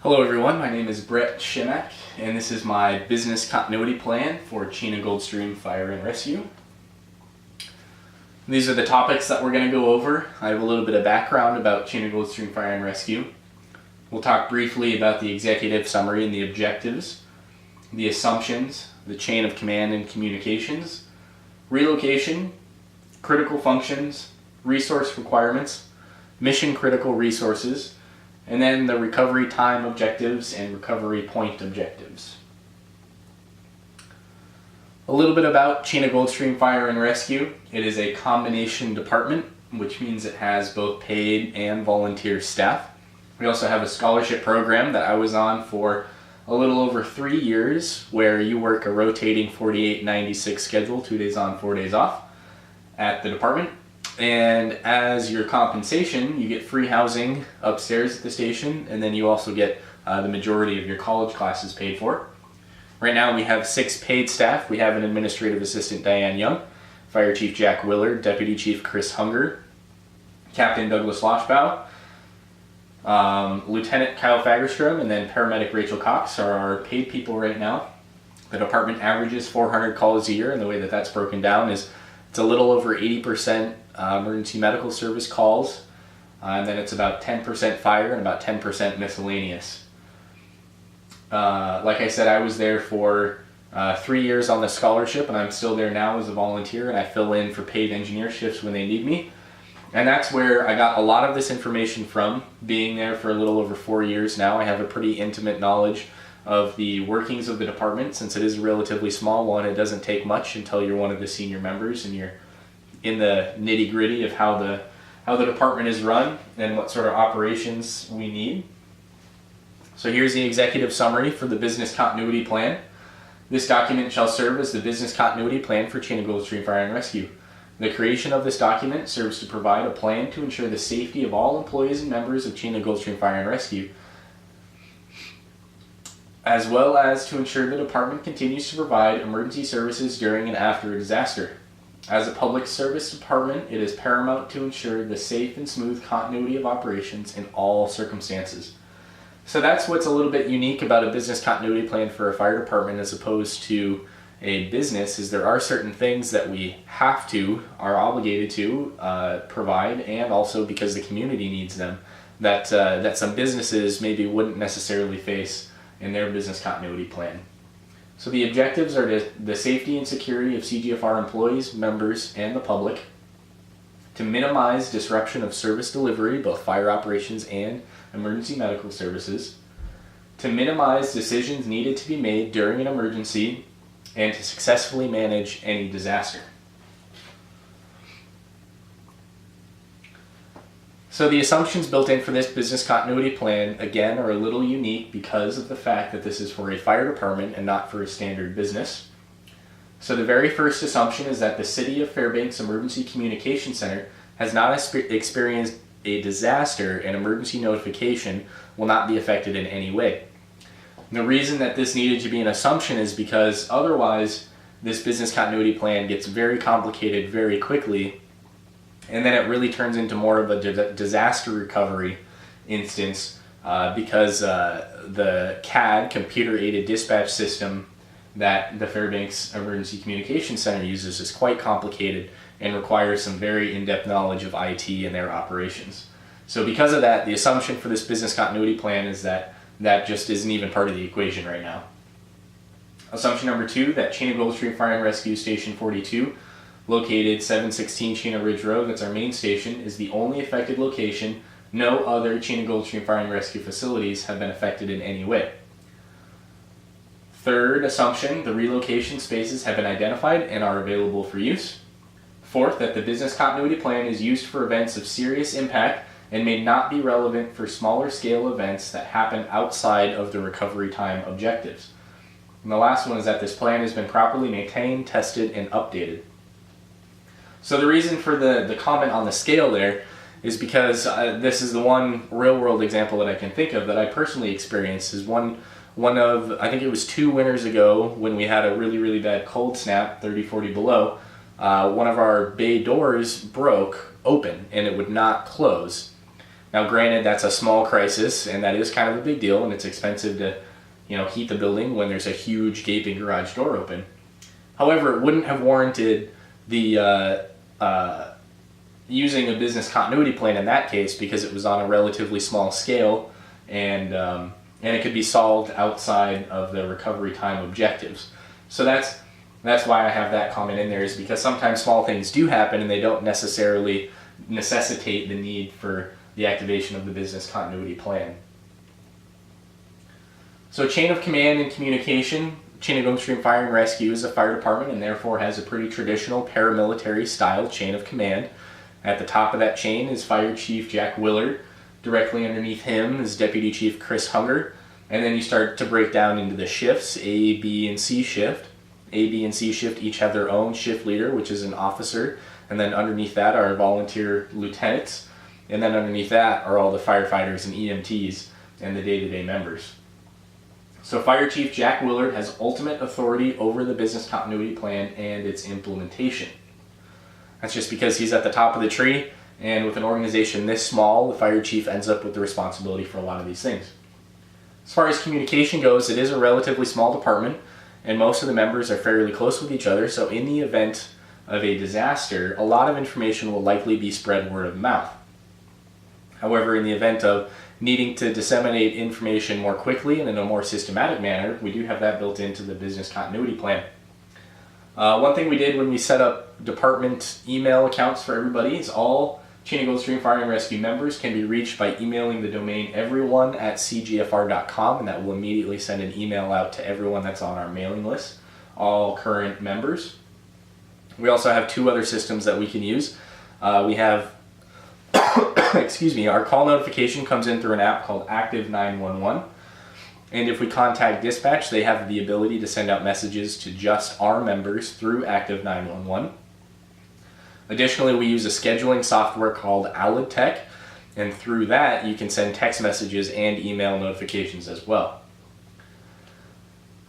Hello everyone, my name is Brett Shimek, and this is my business continuity plan for Chena Goldstream Fire and Rescue. These are the topics that we're going to go over. I have a little bit of background about Chena Goldstream Fire and Rescue. We'll talk briefly about the executive summary and the objectives, the assumptions, the chain of command and communications, relocation, critical functions, resource requirements, mission critical resources, and then the recovery time objectives and recovery point objectives. A little bit about Chena Goldstream Fire and Rescue. It is a combination department, which means it has both paid and volunteer staff. We also have a scholarship program that I was on for a little over 3 years, where you work a rotating 48-96 schedule, 2 days on, 4 days off at the department. And as your compensation, you get free housing upstairs at the station, and then you also get the majority of your college classes paid for. Right now we have 6 paid staff. We have an administrative assistant, Diane Young, Fire Chief Jack Willard, Deputy Chief Chris Hunger, Captain Douglas Loshbaugh, Lieutenant Kyle Fagerstrom, and then Paramedic Rachel Cox are our paid people right now. The department averages 400 calls a year, and the way that that's broken down is it's a little over 80% emergency medical service calls, and then it's about 10% fire and about 10% miscellaneous. Like I said, I was there for 3 years on the scholarship, and I'm still there now as a volunteer, and I fill in for paid engineer shifts when they need me. And that's where I got a lot of this information from, being there for a little over 4 years now. I have a pretty intimate knowledge of the workings of the department. Since it is a relatively small one, it doesn't take much until you're one of the senior members and you're in the nitty-gritty of how the department is run and what sort of operations we need. So here's the executive summary for the business continuity plan. This document shall serve as the business continuity plan for Chena Goldstream Fire and Rescue. The creation of this document serves to provide a plan to ensure the safety of all employees and members of Chena Goldstream Fire and Rescue, as well as to ensure the department continues to provide emergency services during and after a disaster. As a public service department, it is paramount to ensure the safe and smooth continuity of operations in all circumstances. So that's what's a little bit unique about a business continuity plan for a fire department as opposed to a business, is there are certain things that we are obligated to provide, and also because the community needs them, that some businesses maybe wouldn't necessarily face in their business continuity plan. So the objectives are the safety and security of CGFR employees, members, and the public, to minimize disruption of service delivery, both fire operations and emergency medical services, to minimize decisions needed to be made during an emergency, and to successfully manage any disaster. So the assumptions built in for this business continuity plan, again, are a little unique because of the fact that this is for a fire department and not for a standard business. So the very first assumption is that the City of Fairbanks Emergency Communication Center has not experienced a disaster, and emergency notification will not be affected in any way. And the reason that this needed to be an assumption is because otherwise this business continuity plan gets very complicated very quickly, and then it really turns into more of a disaster recovery instance because the CAD, computer aided dispatch system, that the Fairbanks Emergency Communication Center uses is quite complicated and requires some very in-depth knowledge of IT and their operations. So because of that, the assumption for this business continuity plan is that just isn't even part of the equation right now. Assumption number 2, that Chena Goldstream Fire and Rescue Station 42, located 716 Chena Ridge Road, that's our main station, is the only affected location. No other Chena Goldstream Fire and Rescue facilities have been affected in any way. Third assumption, the relocation spaces have been identified and are available for use. Fourth, that the business continuity plan is used for events of serious impact and may not be relevant for smaller scale events that happen outside of the recovery time objectives. And the last one is that this plan has been properly maintained, tested, and updated. So the reason for the comment on the scale there is because this is the one real world example that I can think of that I personally experienced. Is one of, I think it was 2 winters ago when we had a really, really bad cold snap, 30, 40 below, one of our bay doors broke open and it would not close. Now granted, that's a small crisis, and that is kind of a big deal, and it's expensive to heat the building when there's a huge gaping garage door open. However, it wouldn't have warranted the using a business continuity plan in that case, because it was on a relatively small scale, and it could be solved outside of the recovery time objectives. So that's why I have that comment in there, is because sometimes small things do happen and they don't necessarily necessitate the need for the activation of the business continuity plan. So chain of command and communication. Cheney Stream Fire and Rescue is a fire department and therefore has a pretty traditional paramilitary style chain of command. At the top of that chain is Fire Chief Jack Willard. Directly underneath him is Deputy Chief Chris Hunger. And then you start to break down into the shifts, A, B, and C shift. A, B, and C shift each have their own shift leader, which is an officer. And then underneath that are volunteer lieutenants. And then underneath that are all the firefighters and EMTs and the day-to-day members. So Fire Chief Jack Willard has ultimate authority over the business continuity plan and its implementation. That's just because he's at the top of the tree, and with an organization this small, the fire chief ends up with the responsibility for a lot of these things. As far as communication goes, it is a relatively small department, and most of the members are fairly close with each other, so in the event of a disaster, a lot of information will likely be spread word of mouth. However, in the event of needing to disseminate information more quickly and in a more systematic manner, we do have that built into the business continuity plan. One thing we did when we set up department email accounts for everybody is all Cheney Stream Fire and Rescue members can be reached by emailing the domain everyone@cgfr.com, and that will immediately send an email out to everyone that's on our mailing list, all current members. We also have two other systems that we can use. We have our call notification comes in through an app called Active 911. And if we contact dispatch, they have the ability to send out messages to just our members through Active 911. Additionally, we use a scheduling software called AlidTech, and through that you can send text messages and email notifications as well.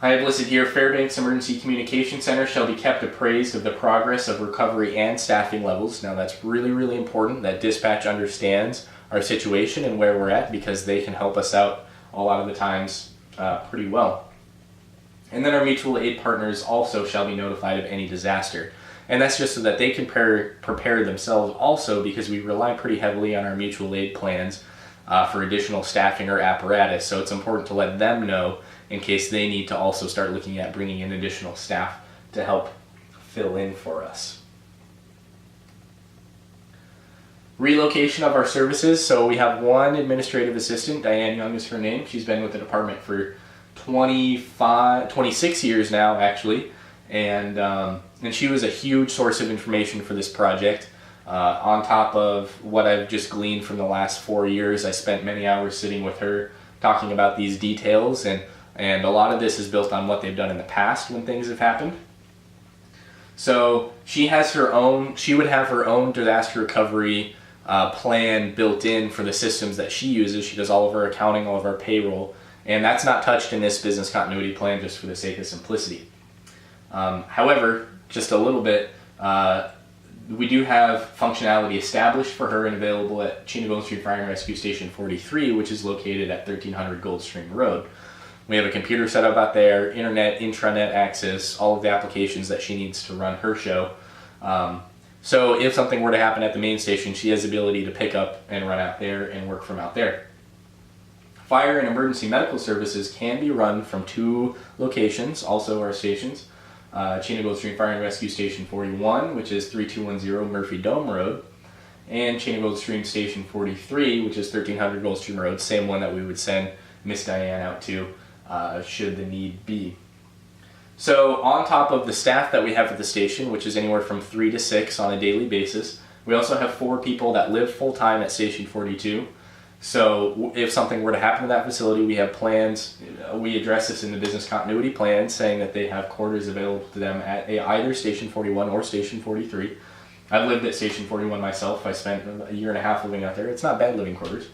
I have listed here, Fairbanks Emergency Communication Center shall be kept appraised of the progress of recovery and staffing levels. Now that's really, really important that dispatch understands our situation and where we're at, because they can help us out a lot of the times pretty well. And then our mutual aid partners also shall be notified of any disaster. And that's just so that they can prepare themselves also, because we rely pretty heavily on our mutual aid plans for additional staffing or apparatus. So it's important to let them know in case they need to also start looking at bringing in additional staff to help fill in for us. Relocation of our services. So we have one administrative assistant, Diane Young is her name. She's been with the department for 26 years now, actually. And she was a huge source of information for this project. On top of what I've just gleaned from the last 4 years, I spent many hours sitting with her talking about these details, and a lot of this is built on what they've done in the past when things have happened. So she would have her own disaster recovery plan built in for the systems that she uses. She does all of her accounting, all of our payroll, and that's not touched in this business continuity plan just for the sake of simplicity. However, just a little bit, we do have functionality established for her and available at Cheney Stream Fire and Rescue Station 43, which is located at 1300 Goldstream Road. We have a computer set up out there, internet, intranet access, all of the applications that she needs to run her show. So if something were to happen at the main station, she has the ability to pick up and run out there and work from out there. Fire and emergency medical services can be run from two locations, also our stations. Cheney Stream Fire and Rescue Station 41, which is 3210 Murphy Dome Road, and Cheney Stream Station 43, which is 1300 Goldstream Road, same one that we would send Miss Diane out to should the need be. So on top of the staff that we have at the station, which is anywhere from 3 to 6 on a daily basis, we also have 4 people that live full-time at Station 42. So if something were to happen to that facility, we have plans. We address this in the business continuity plan, saying that they have quarters available to them at either Station 41 or Station 43. I've lived at Station 41 myself. I spent a year and a half living out there. It's not bad living quarters.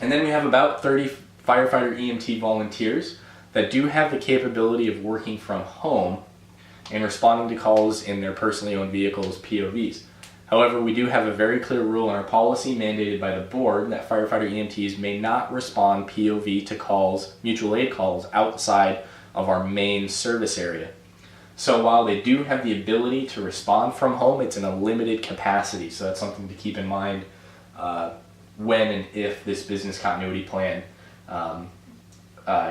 And then we have about 30 firefighter EMT volunteers that do have the capability of working from home and responding to calls in their personally owned vehicles, POVs. However, we do have a very clear rule in our policy mandated by the board that firefighter EMTs may not respond POV to calls, mutual aid calls, outside of our main service area. So while they do have the ability to respond from home, it's in a limited capacity. So that's something to keep in mind when and if this business continuity plan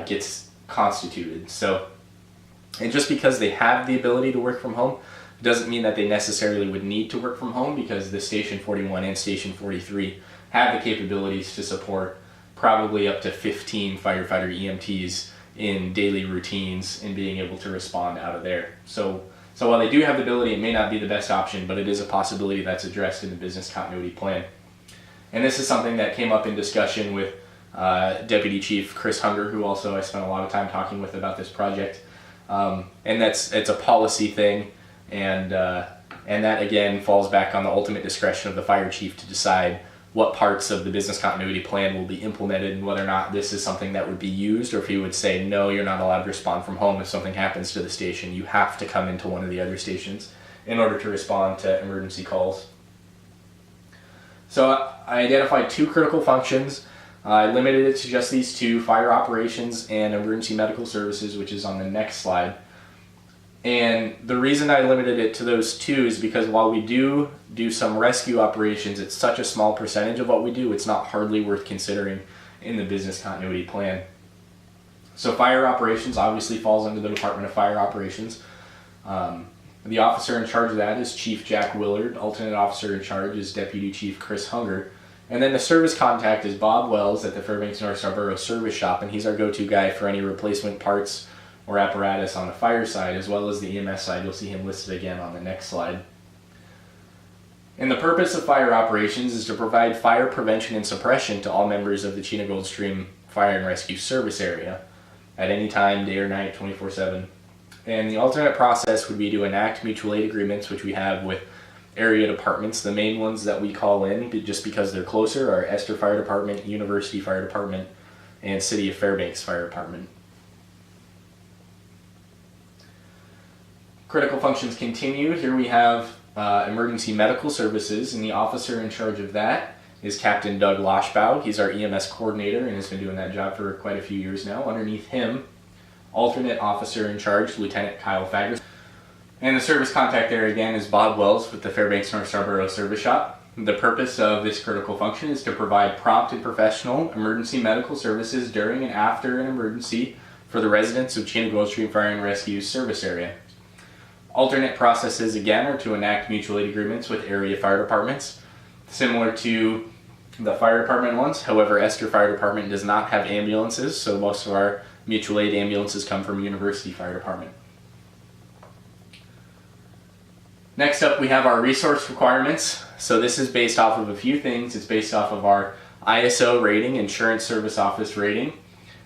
gets constituted. So, and just because they have the ability to work from home doesn't mean that they necessarily would need to work from home, because the Station 41 and Station 43 have the capabilities to support probably up to 15 firefighter EMTs in daily routines and being able to respond out of there. So while they do have the ability, it may not be the best option, but it is a possibility that's addressed in the business continuity plan. And this is something that came up in discussion with Deputy Chief Chris Hunger, who also I spent a lot of time talking with about this project. And it's a policy thing, and that again falls back on the ultimate discretion of the fire chief to decide what parts of the business continuity plan will be implemented and whether or not this is something that would be used, or if he would say, no, you're not allowed to respond from home if something happens to the station. You have to come into one of the other stations in order to respond to emergency calls. So I identified 2 critical functions. I limited it to just these 2, fire operations and emergency medical services, which is on the next slide. And the reason I limited it to those 2 is because while we do some rescue operations, it's such a small percentage of what we do, it's not hardly worth considering in the business continuity plan. So fire operations obviously falls under the Department of Fire Operations. The officer in charge of that is Chief Jack Willard. Alternate officer in charge is Deputy Chief Chris Hunger. And then the service contact is Bob Wells at the Fairbanks North Star Borough Service Shop, and he's our go-to guy for any replacement parts or apparatus on the fire side, as well as the EMS side. You'll see him listed again on the next slide. And the purpose of fire operations is to provide fire prevention and suppression to all members of the Chena Goldstream Fire and Rescue Service Area at any time, day or night, 24/7. And the alternate process would be to enact mutual aid agreements, which we have with area departments. The main ones that we call in, just because they're closer, are Esther Fire Department, University Fire Department, and City of Fairbanks Fire Department. Critical functions continue. Here we have emergency medical services, and the officer in charge of that is Captain Doug Loshbaugh. He's our EMS coordinator and has been doing that job for quite a few years now. Underneath him, alternate officer in charge, Lieutenant Kyle Faggers. And the service contact there again is Bob Wells with the Fairbanks North Star Borough Service Shop. The purpose of this critical function is to provide prompt and professional emergency medical services during and after an emergency for the residents of Chena Goldstream Fire and Rescue Service Area. Alternate processes again are to enact mutual aid agreements with area fire departments, similar to the fire department ones. However, Esther Fire Department does not have ambulances, so most of our mutual aid ambulances come from University Fire Department. Next up, we have our resource requirements. So this is based off of a few things. It's based off of our ISO rating, Insurance Service Office rating.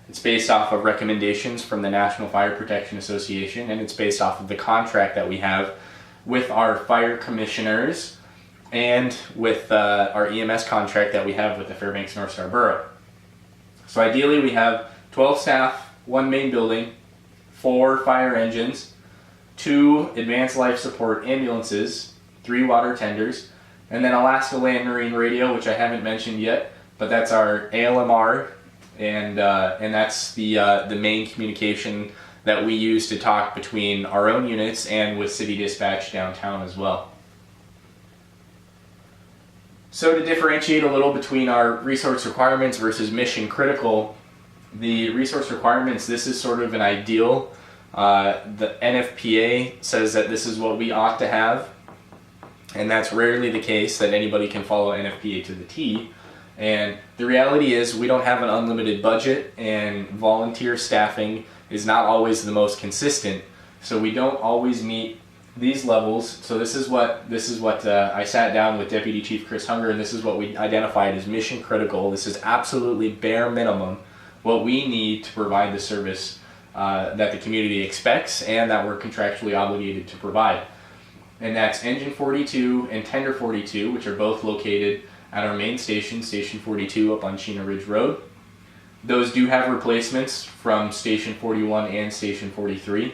It's based off of recommendations from the National Fire Protection Association, and it's based off of the contract that we have with our fire commissioners and with our EMS contract that we have with the Fairbanks North Star Borough. So ideally we have 12 staff, 1 main building, 4 fire engines, 2 advanced life support ambulances, 3 water tenders, and then Alaska Land Marine Radio, which I haven't mentioned yet, but that's our ALMR, and that's the main communication that we use to talk between our own units and with City Dispatch downtown as well. So to differentiate a little between our resource requirements versus mission critical, the resource requirements, this is sort of an ideal. The NFPA says that this is what we ought to have, and that's rarely the case that anybody can follow NFPA to the T. And the reality is we don't have an unlimited budget, and volunteer staffing is not always the most consistent, so we don't always meet these levels. So this is what I sat down with Deputy Chief Chris Hunger, and this is what we identified as mission critical. This is absolutely bare minimum what we need to provide the service that the community expects and that we're contractually obligated to provide. And that's Engine 42 and Tender 42, which are both located at our main station, Station 42 up on Chena Ridge Road. Those do have replacements from Station 41 and Station 43.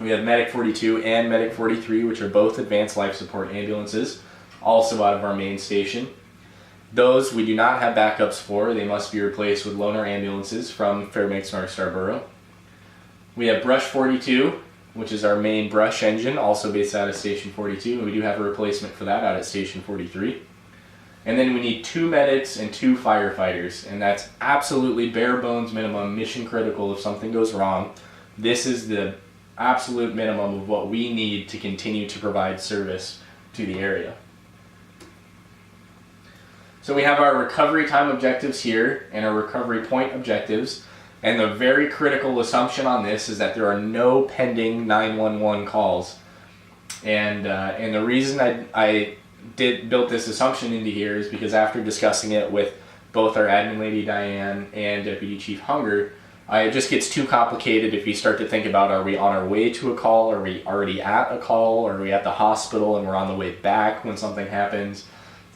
We have Medic 42 and Medic 43, which are both advanced life support ambulances. also out of our main station. Those we do not have backups for. They must be replaced with loaner ambulances from Fairbanks North Star Borough. We have Brush 42, which is our main brush engine, also based out of Station 42, and we do have a replacement for that out at Station 43. And then we need 2 medics and 2 firefighters, and that's absolutely bare bones minimum, mission critical if something goes wrong. This is the absolute minimum of what we need to continue to provide service to the area. So we have our recovery time objectives here and our recovery point objectives. And the very critical assumption on this is that there are no pending 911 calls. And the reason I built this assumption into here is because after discussing it with both our admin lady Diane and Deputy Chief Hunger, it just gets too complicated if you start to think about, are we on our way to a call, are we already at a call, or are we at the hospital and we're on the way back when something happens.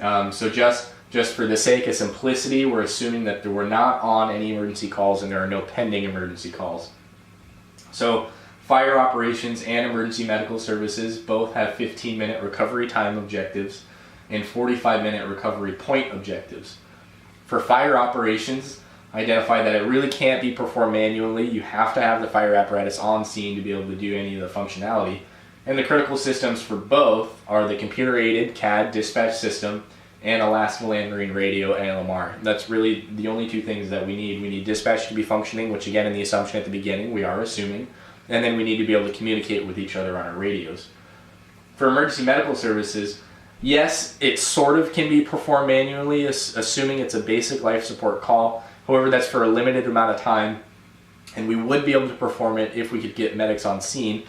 So just for the sake of simplicity, we're assuming that we're not on any emergency calls and there are no pending emergency calls. So fire operations and emergency medical services both have 15-minute recovery time objectives and 45-minute recovery point objectives. For fire operations, identify that it really can't be performed manually. You have to have the fire apparatus on scene to be able to do any of the functionality. And the critical systems for both are the computer-aided CAD dispatch system and Alaska Land Marine Radio ALMR. That's really the only 2 things that we need. We need dispatch to be functioning, which again in the assumption at the beginning we are assuming, and then we need to be able to communicate with each other on our radios. For emergency medical services, yes, it sort of can be performed manually, assuming it's a basic life support call. However, that's for a limited amount of time, and we would be able to perform it if we could get medics on scene.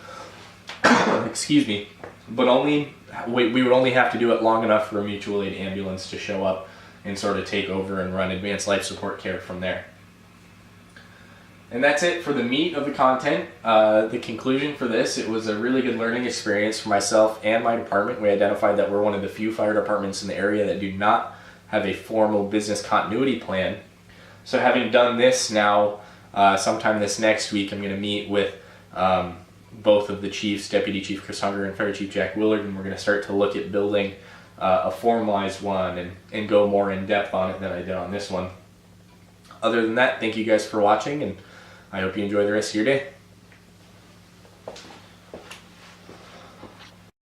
Excuse me, but we would only have to do it long enough for a mutual aid ambulance to show up and sort of take over and run advanced life support care from there. And that's it for the meat of the content. The conclusion for this, it was a really good learning experience for myself and my department. We identified that we're one of the few fire departments in the area that do not have a formal business continuity plan. So having done this now, sometime this next week, I'm going to meet with both of the chiefs, Deputy Chief Chris Hunger and Fire Chief Jack Willard, and we're going to start to look at building a formalized one and go more in depth on it than I did on this one. Other than that, thank you guys for watching, and I hope you enjoy the rest of your day.